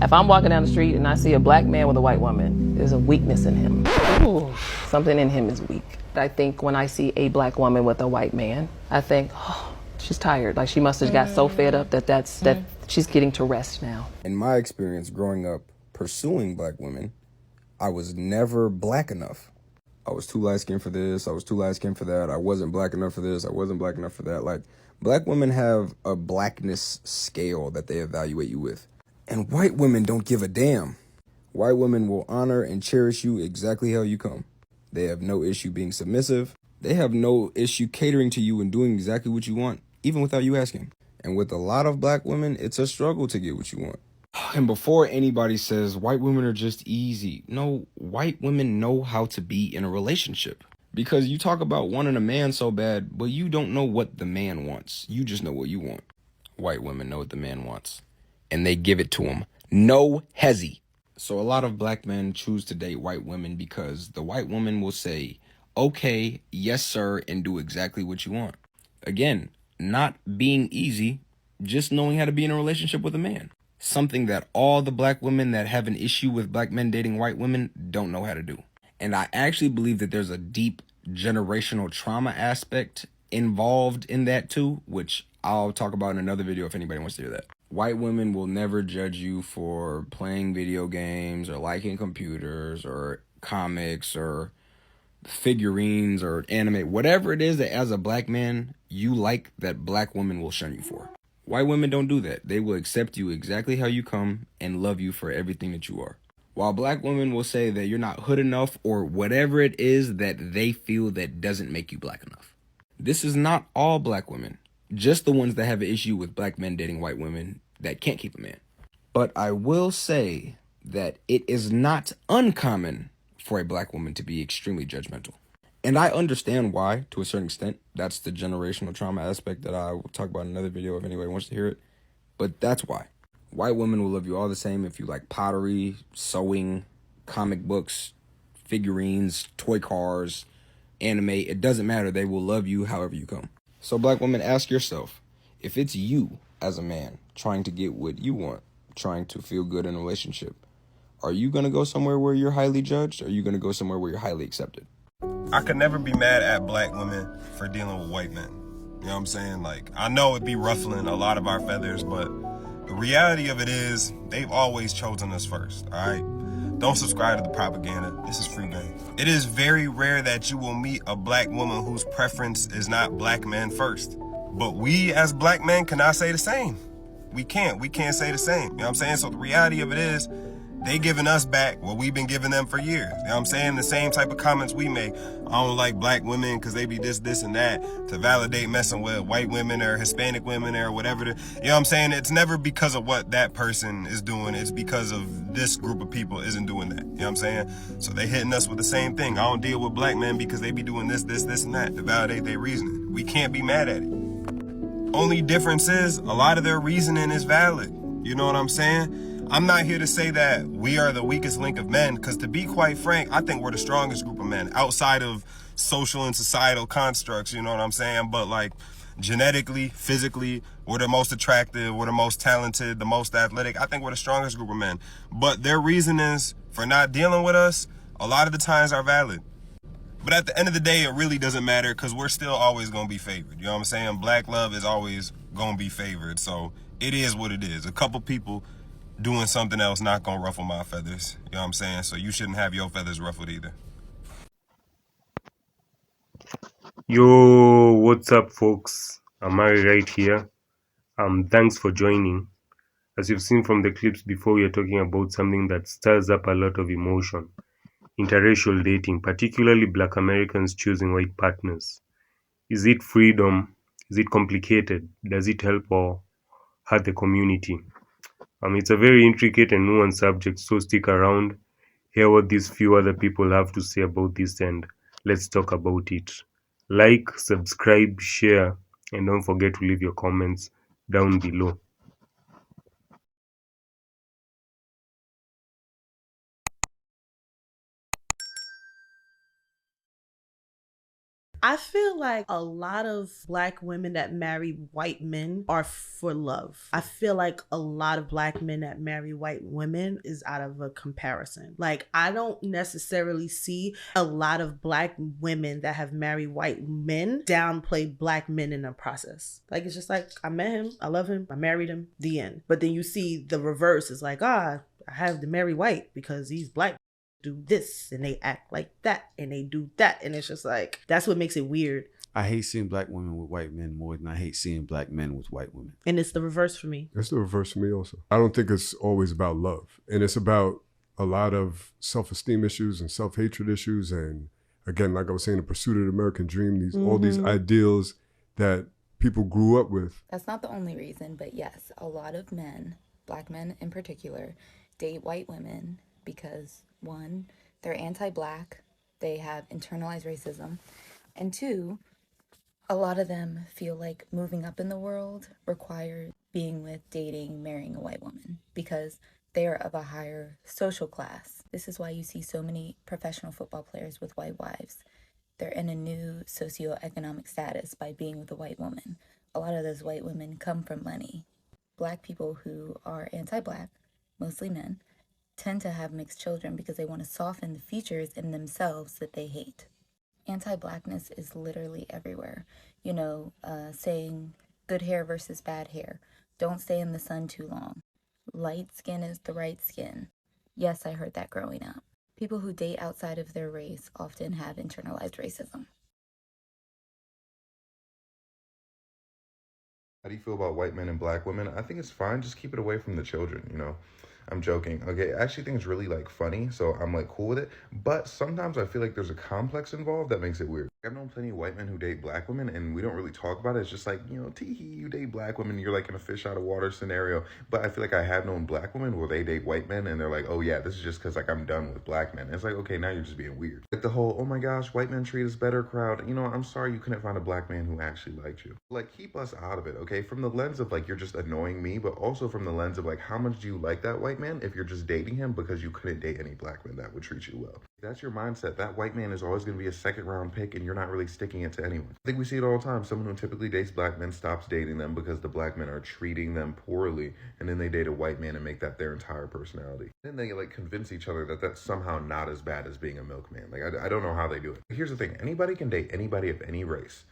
If I'm walking down the street and I see a black man with a white woman, there's a weakness in him. Ooh, something in him is weak. I think when I see a black woman with a white man, I think, oh, she's tired. Like she must have got so fed up that she's getting to rest now. In my experience growing up pursuing black women, I was never black enough. I was too light skinned for this, I was too light skinned for that, I wasn't black enough for this, I wasn't black enough for that. Like, black women have a blackness scale that they evaluate you with. And white women don't give a damn. White women will honor and cherish you exactly how you come. They have no issue being submissive. They have no issue catering to you and doing exactly what you want, even without you asking. And with a lot of black women, it's a struggle to get what you want. And before anybody says white women are just easy, no, white women know how to be in a relationship. Because you talk about wanting a man so bad, but you don't know what the man wants. You just know what you want. White women know what the man wants, and they give it to him. No hezzy. So a lot of black men choose to date white women because the white woman will say, okay, yes, sir, and do exactly what you want. Again, not being easy, just knowing how to be in a relationship with a man. Something that all the black women that have an issue with black men dating white women don't know how to do. And I actually believe that there's a deep generational trauma aspect involved in that too, which I'll talk about in another video if anybody wants to hear that. White women will never judge you for playing video games or liking computers or comics or figurines or anime, whatever it is that as a black man you like, that black women will shun you for. White women don't do that. They will accept you exactly how you come and love you for everything that you are. While black women will say that you're not hood enough or whatever it is that they feel that doesn't make you black enough. This is not all black women, just the ones that have an issue with black men dating white women that can't keep a man. But I will say that it is not uncommon for a black woman to be extremely judgmental. And I understand why, to a certain extent. That's the generational trauma aspect that I will talk about in another video if anybody wants to hear it. But that's why. White women will love you all the same if you like pottery, sewing, comic books, figurines, toy cars, anime. It doesn't matter. They will love you however you come. So black women, ask yourself, if it's you as a man trying to get what you want, trying to feel good in a relationship, are you going to go somewhere where you're highly judged, or are you going to go somewhere where you're highly accepted? I could never be mad at black women for dealing with white men. You know what I'm saying? Like, I know it'd be ruffling a lot of our feathers, but the reality of it is they've always chosen us first, all right? Don't subscribe to the propaganda. This is free game. It is very rare that you will meet a black woman whose preference is not black men first. But we as black men cannot say the same. We can't say the same. You know what I'm saying? So the reality of it is, they giving us back what we've been giving them for years. You know what I'm saying? The same type of comments we make. I don't like black women because they be this, and that, to validate messing with white women or Hispanic women or whatever. You know what I'm saying? It's never because of what that person is doing. It's because of this group of people isn't doing that. You know what I'm saying? So they hitting us with the same thing. I don't deal with black men because they be doing this, and that to validate their reasoning. We can't be mad at it. Only difference is a lot of their reasoning is valid. You know what I'm saying? I'm not here to say that we are the weakest link of men, because to be quite frank, I think we're the strongest group of men outside of social and societal constructs, you know what I'm saying? But like genetically, physically, we're the most attractive, we're the most talented, the most athletic. I think we're the strongest group of men. But their reasonings for not dealing with us, a lot of the times are valid. But at the end of the day, it really doesn't matter, because we're still always going to be favored. You know what I'm saying? Black love is always going to be favored. So it is what it is. A couple people doing something else not gonna ruffle my feathers. You know what I'm saying? So you shouldn't have your feathers ruffled either. Yo, what's up, folks? Amari right here. Thanks for joining. As you've seen from the clips before, we are talking about something that stirs up a lot of emotion: interracial dating, particularly Black Americans choosing white partners. Is it freedom? Is it complicated? Does it help or hurt the community? It's a very intricate and nuanced subject, so stick around, hear what these few other people have to say about this, and let's talk about it. Like, subscribe, share, and don't forget to leave your comments down below. I feel like a lot of Black women that marry white men are for love. I feel like a lot of Black men that marry white women is out of a comparison. Like, I don't necessarily see a lot of Black women that have married white men downplay Black men in the process. Like, it's just like, I met him, I love him, I married him, the end. But then you see the reverse. It's like, I have to marry white because he's Black. Do this and they act like that and they do that, and it's just like, that's what makes it weird. I hate seeing Black women with white men more than I hate seeing Black men with white women. And it's the reverse for me. It's the reverse for me also. I don't think it's always about love, and it's about a lot of self-esteem issues and self-hatred issues, and again, like I was saying, the pursuit of the American dream, all these ideals that people grew up with. That's not the only reason, but yes, a lot of men, Black men in particular, date white women because, one, they're anti-Black, they have internalized racism, and two, a lot of them feel like moving up in the world requires being with, dating, marrying a white woman because they are of a higher social class. This is why you see so many professional football players with white wives. They're in a new socioeconomic status by being with a white woman. A lot of those white women come from money. Black people who are anti-Black, mostly men, tend to have mixed children because they want to soften the features in themselves that they hate. Anti-Blackness is literally everywhere. You know, saying good hair versus bad hair. Don't stay in the sun too long. Light skin is the right skin. Yes, I heard that growing up. People who date outside of their race often have internalized racism. How do you feel about white men and Black women? I think it's fine. Just keep it away from the children, you know? I'm joking. Okay, I actually think it's really like funny, so I'm like cool with it. But sometimes I feel like there's a complex involved that makes it weird. I've known plenty of white men who date Black women, and we don't really talk about it. It's just like, you know, tee-hee, you date Black women, you're like in a fish out of water scenario. But I feel like I have known Black women where they date white men, and they're like, oh yeah, this is just because like I'm done with Black men. And it's like, okay, now you're just being weird. Like the whole, oh my gosh, white men treat us better crowd. You know, I'm sorry you couldn't find a Black man who actually liked you. Like, keep us out of it, okay? From the lens of like, you're just annoying me, but also from the lens of like, how much do you like that white man if you're just dating him because you couldn't date any Black man that would treat you well? If that's your mindset, that white man is always going to be a second round pick and you're not really sticking it to anyone. I think we see it all the time. Someone who typically dates Black men stops dating them because the Black men are treating them poorly, and then they date a white man and make that their entire personality. Then they like convince each other that that's somehow not as bad as being a milkman. Like, I don't know how they do it. But here's the thing. Anybody can date anybody of any race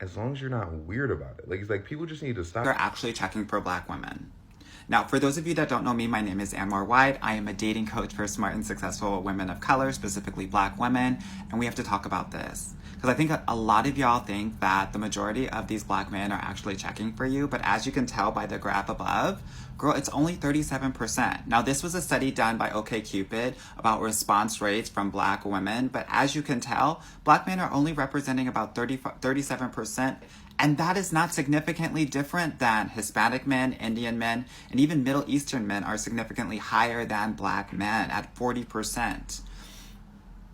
as long as you're not weird about it. Like, it's like people just need to stop. They're actually checking for Black women. Now, for those of you that don't know me, my name is Anwar White. I am a dating coach for smart and successful women of color, specifically Black women, and we have to talk about this. Because I think a lot of y'all think that the majority of these Black men are actually checking for you, but as you can tell by the graph above, girl, it's only 37%. Now, this was a study done by OkCupid about response rates from Black women, but as you can tell, Black men are only representing about 37%, and that is not significantly different than Hispanic men, Indian men, and even Middle Eastern men are significantly higher than Black men at 40%.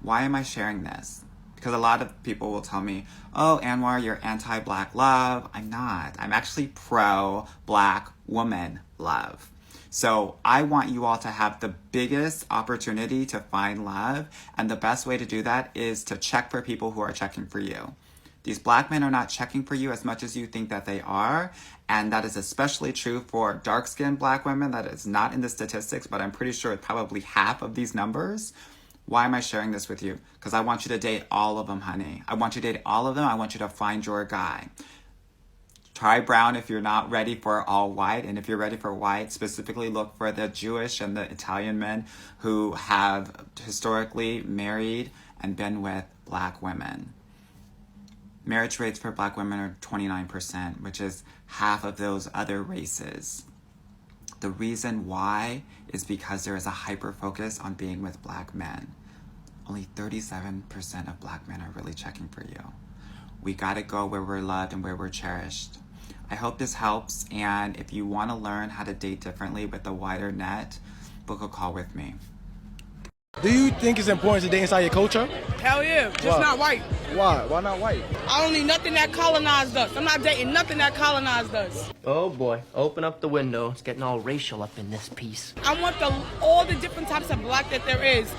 Why am I sharing this? Because a lot of people will tell me, oh, Anwar, you're anti-Black love. I'm not. I'm actually pro-Black woman love. So I want you all to have the biggest opportunity to find love. And the best way to do that is to check for people who are checking for you. These Black men are not checking for you as much as you think that they are. And that is especially true for dark-skinned Black women. That is not in the statistics, but I'm pretty sure it's probably half of these numbers. Why am I sharing this with you? Because I want you to date all of them, honey. I want you to date all of them. I want you to find your guy. Try brown if you're not ready for all white. And if you're ready for white, specifically look for the Jewish and the Italian men who have historically married and been with Black women. Marriage rates for Black women are 29%, which is half of those other races. The reason why is because there is a hyper focus on being with Black men. Only 37% of Black men are really checking for you. We gotta go where we're loved and where we're cherished. I hope this helps, and if you wanna learn how to date differently with a wider net, book a call with me. Do you think it's important to date inside your culture? Hell yeah, just not white. Why? Why not white? I don't need nothing that colonized us. I'm not dating nothing that colonized us. Oh boy, open up the window. It's getting all racial up in this piece. I want all the different types of Black that there is.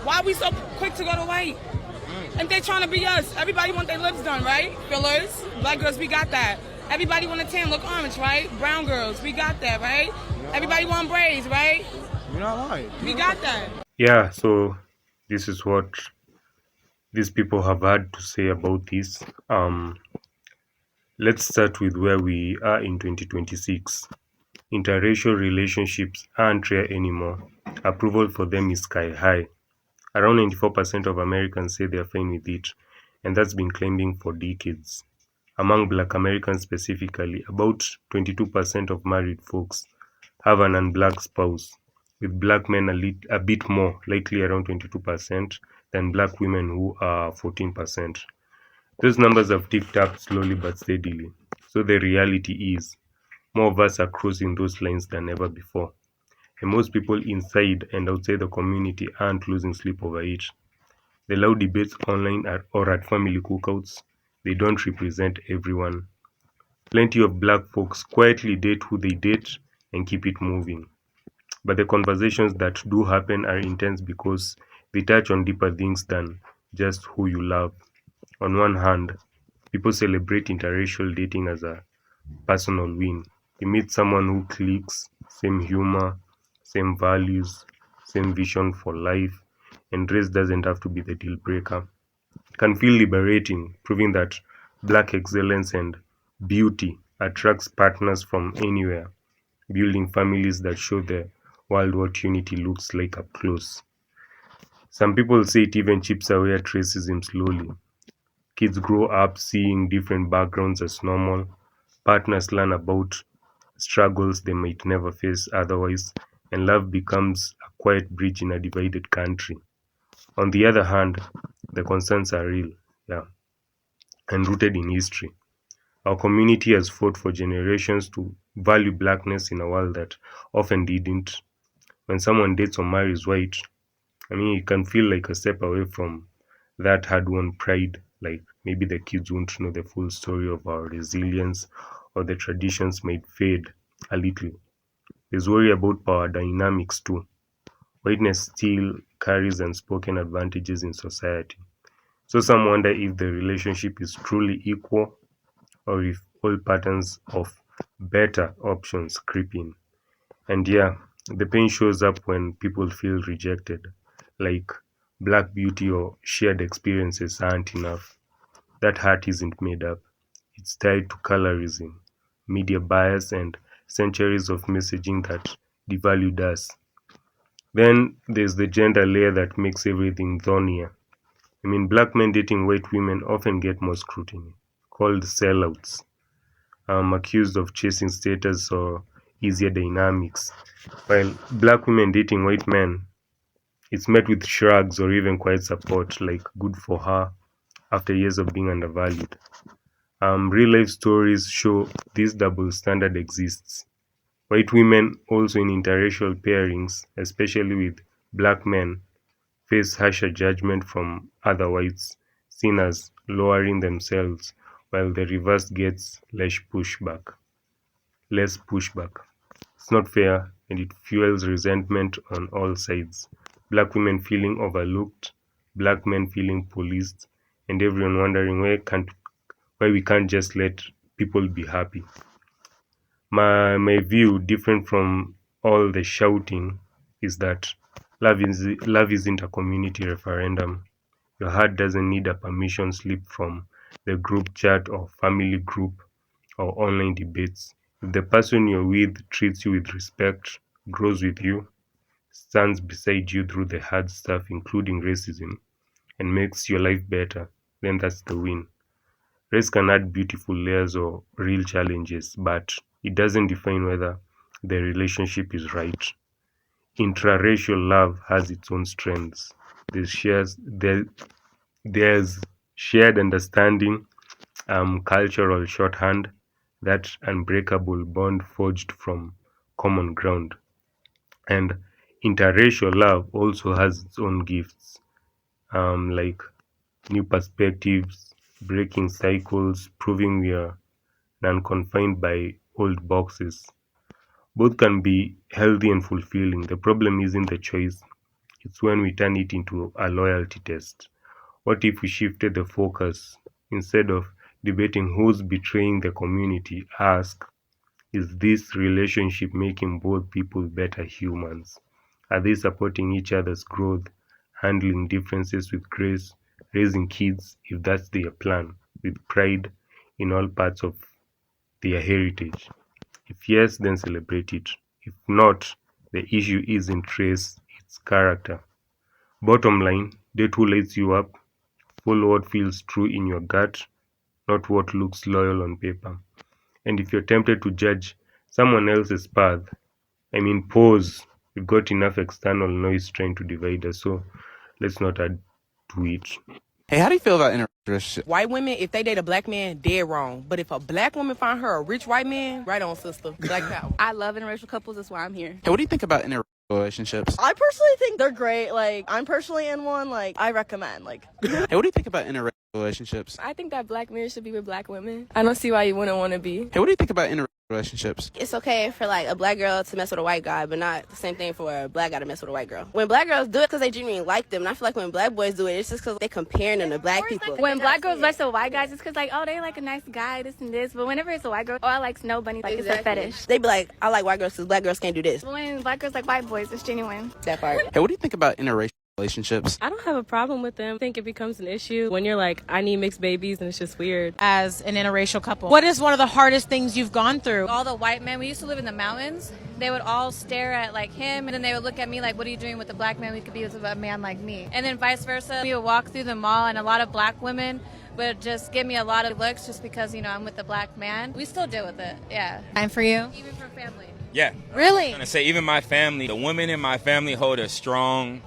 Why are we so quick to go to white? And they trying to be us. Everybody want their lips done, right? Fillers. Black girls, we got that. Everybody want a tan, look orange, right? Brown girls, we got that, right? Everybody want braids, right? You're not lying. We got that. Yeah, so this is what these people have had to say about this. Let's start with where we are in 2026. Interracial relationships aren't rare anymore. Approval for them is sky high. Around 94% of Americans say they are fine with it, and that's been climbing for decades. Among Black Americans specifically, about 22% of married folks have an unblack spouse, with Black men a bit more, likely around 22%, than Black women, who are 14%. Those numbers have ticked up slowly but steadily. So the reality is, more of us are crossing those lines than ever before. And most people inside and outside the community aren't losing sleep over it. The loud debates online or at family cookouts, they don't represent everyone. Plenty of Black folks quietly date who they date and keep it moving. But the conversations that do happen are intense because they touch on deeper things than just who you love. On one hand, people celebrate interracial dating as a personal win. You meet someone who clicks, same humor, same values, same vision for life, and race doesn't have to be the deal breaker. It can feel liberating, proving that Black excellence and beauty attracts partners from anywhere, building families that show the world what unity looks like up close. Some people say it even chips away at racism slowly. Kids grow up seeing different backgrounds as normal. Partners learn about struggles they might never face otherwise, and love becomes a quiet bridge in a divided country. On the other hand, the concerns are real, and rooted in history. Our community has fought for generations to value Blackness in a world that often didn't. When someone dates or marries white, it can feel like a step away from that hard-won pride, like maybe the kids won't know the full story of our resilience, or the traditions might fade a little. There's worry about power dynamics too. Whiteness still carries unspoken advantages in society. So some wonder if the relationship is truly equal, or if old patterns of better options creep in. And the pain shows up when people feel rejected, like Black beauty or shared experiences aren't enough. That heart isn't made up. It's tied to colorism, media bias, and centuries of messaging that devalued us. Then there's the gender layer that makes everything thornier. Black men dating white women often get more scrutiny, called sellouts, accused of chasing status or easier dynamics, while Black women dating white men, it's met with shrugs or even quiet support, like good for her, after years of being undervalued. Real life stories show this double standard exists. White women, also in interracial pairings, especially with Black men, face harsher judgment from other whites, seen as lowering themselves, while the reverse gets less pushback. It's not fair, and it fuels resentment on all sides. Black women feeling overlooked, Black men feeling policed, and everyone wondering why we can't just let people be happy. My view, different from all the shouting, is that love isn't a community referendum. Your heart doesn't need a permission slip from the group chat or family group or online debates. If the person you're with treats you with respect, grows with you, stands beside you through the hard stuff, including racism, and makes your life better, then that's the win. Race can add beautiful layers or real challenges, but it doesn't define whether the relationship is right. Intraracial love has its own strengths. There's shared understanding, cultural shorthand, that unbreakable bond forged from common ground. And interracial love also has its own gifts, like new perspectives, breaking cycles, proving we are non-confined by old boxes. Both can be healthy and fulfilling. The problem isn't the choice, it's when we turn it into a loyalty test. What if we shifted the focus? Instead of debating who's betraying the community, ask, is this relationship making both people better humans? Are they supporting each other's growth, handling differences with grace, raising kids, if that's their plan, with pride in all parts of their heritage? If yes, then celebrate it. If not, the issue isn't race, it's character. Bottom line, date who lights you up, follow what feels true in your gut, not what looks loyal on paper. And if you're tempted to judge someone else's path, pause. We've got enough external noise trying to divide us, so let's not add to it. Hey, how do you feel about interracial relationships? White women, if they date a black man, dead wrong. But if a black woman find her a rich white man, right on, sister. Black power. I love interracial couples. That's why I'm here. Hey, what do you think about interracial relationships? I personally think they're great. Like, I'm personally in one. Like, I recommend. Like, Hey, what do you think about interracial relationships? I think that black men should be with black women. I don't see why you wouldn't want to be. Hey, what do you think about interracial relationships? It's okay for like a black girl to mess with a white guy, but not the same thing for a black guy to mess with a white girl. When black girls do it because they genuinely like them, and I feel like when black boys do it, it's just because they're comparing them to black people. When black girls mess with white guys, it's because like, oh, they like a nice guy, this and this. But whenever it's a white girl, oh, I like Snow Bunny, like it's a fetish. They be like, I like white girls because black girls can't do this. But when black girls like white boys, it's genuine. That part. Hey, what do you think about interracial relationships? I don't have a problem with them. I think it becomes an issue when you're like, I need mixed babies, and it's just weird. As an interracial couple, what is one of the hardest things you've gone through? All the white men, we used to live in the mountains, they would all stare at like him, and then they would look at me like, what are you doing with a black man? We could be with a man like me. And then vice versa. We would walk through the mall, and a lot of black women would just give me a lot of looks just because, you know, I'm with a black man. We still deal with it, yeah. And for you? Even for family. Yeah. Really? I'm gonna say even my family, the women in my family hold a strong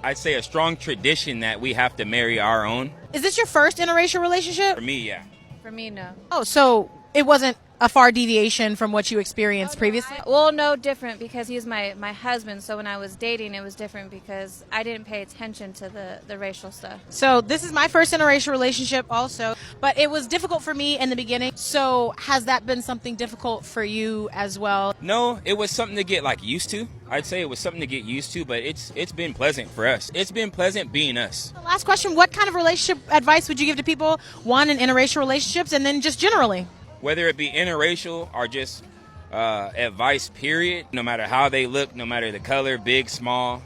tradition that we have to marry our own. Is this your first interracial relationship? For me, yeah. For me, no. Oh, so it wasn't a far deviation from what you experienced previously? Well, no, different because he's my husband. So when I was dating, it was different because I didn't pay attention to the racial stuff. So this is my first interracial relationship also, but it was difficult for me in the beginning. So has that been something difficult for you as well? No, it was something to get like used to. I'd say it was something to get used to, but it's been pleasant for us. It's been pleasant being us. Last question, what kind of relationship advice would you give to people, one, in interracial relationships, and then just generally? Whether it be interracial or just advice, period, no matter how they look, no matter the color, big, small,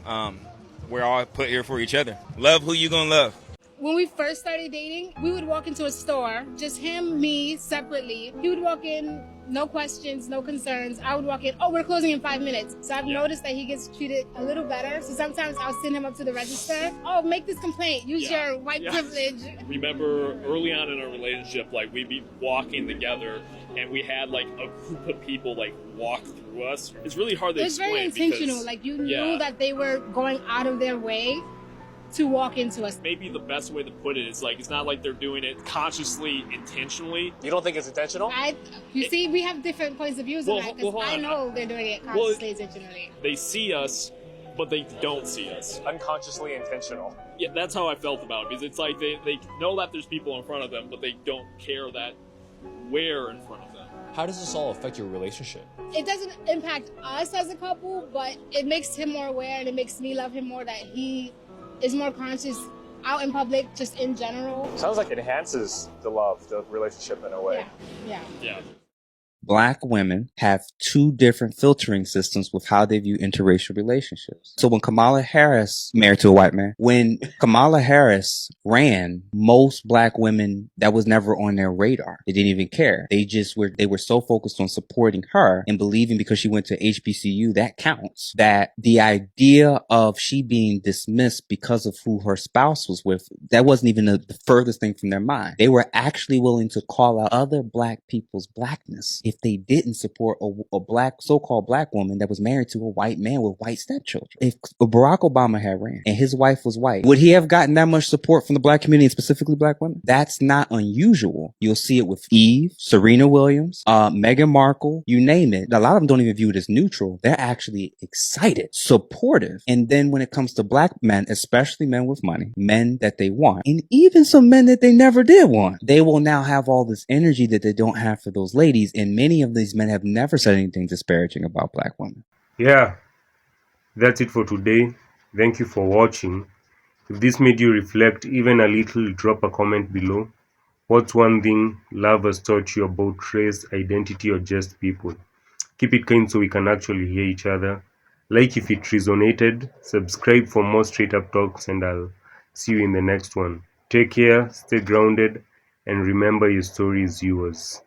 we're all put here for each other. Love who you gonna love. When we first started dating, we would walk into a store, just him, me, separately. He would walk in, no questions, no concerns. I would walk in, oh, we're closing in 5 minutes. So I've noticed that he gets treated a little better. So sometimes I'll send him up to the register. Oh, make this complaint. Use your white privilege. Remember early on in our relationship, like we'd be walking together and we had like a group of people like walk through us. It's really hard to explain. It's very intentional. Like you knew that they were going out of their way to walk into us. Maybe the best way to put it is like, it's not like they're doing it consciously, intentionally. You don't think it's intentional? You see, we have different points of views on that because I know they're doing it consciously, intentionally. They see us, but they don't see us. Unconsciously intentional. Yeah, that's how I felt about it, because it's like they know that there's people in front of them, but they don't care that we're in front of them. How does this all affect your relationship? It doesn't impact us as a couple, but it makes him more aware and it makes me love him more that he is more conscious out in public, just in general. Sounds like it enhances the relationship in a way. Yeah. Black women have two different filtering systems with how they view interracial relationships. So when Kamala Harris, married to a white man, when Kamala Harris ran, most black women, that was never on their radar. They didn't even care. They were so focused on supporting her and believing because she went to HBCU, that counts, that the idea of she being dismissed because of who her spouse was with, that wasn't even the furthest thing from their mind. They were actually willing to call out other black people's blackness if they didn't support a black, so-called black woman that was married to a white man with white stepchildren. If Barack Obama had ran and his wife was white, would he have gotten that much support from the black community, and specifically black women? That's not unusual. You'll see it with Eve, Serena Williams, Meghan Markle, you name it. A lot of them don't even view it as neutral. They're actually excited, supportive. And then when it comes to black men, especially men with money, men that they want, and even some men that they never did want, they will now have all this energy that they don't have for those ladies. And many of these men have never said anything disparaging about black women. Yeah, that's it for today. Thank you for watching. If this made you reflect even a little, drop a comment below. What's one thing love has taught you about race, identity, or just people? Keep it kind so we can actually hear each other. Like if it resonated, subscribe for more straight up talks, and I'll see you in the next one. Take care, stay grounded, and remember your story is yours.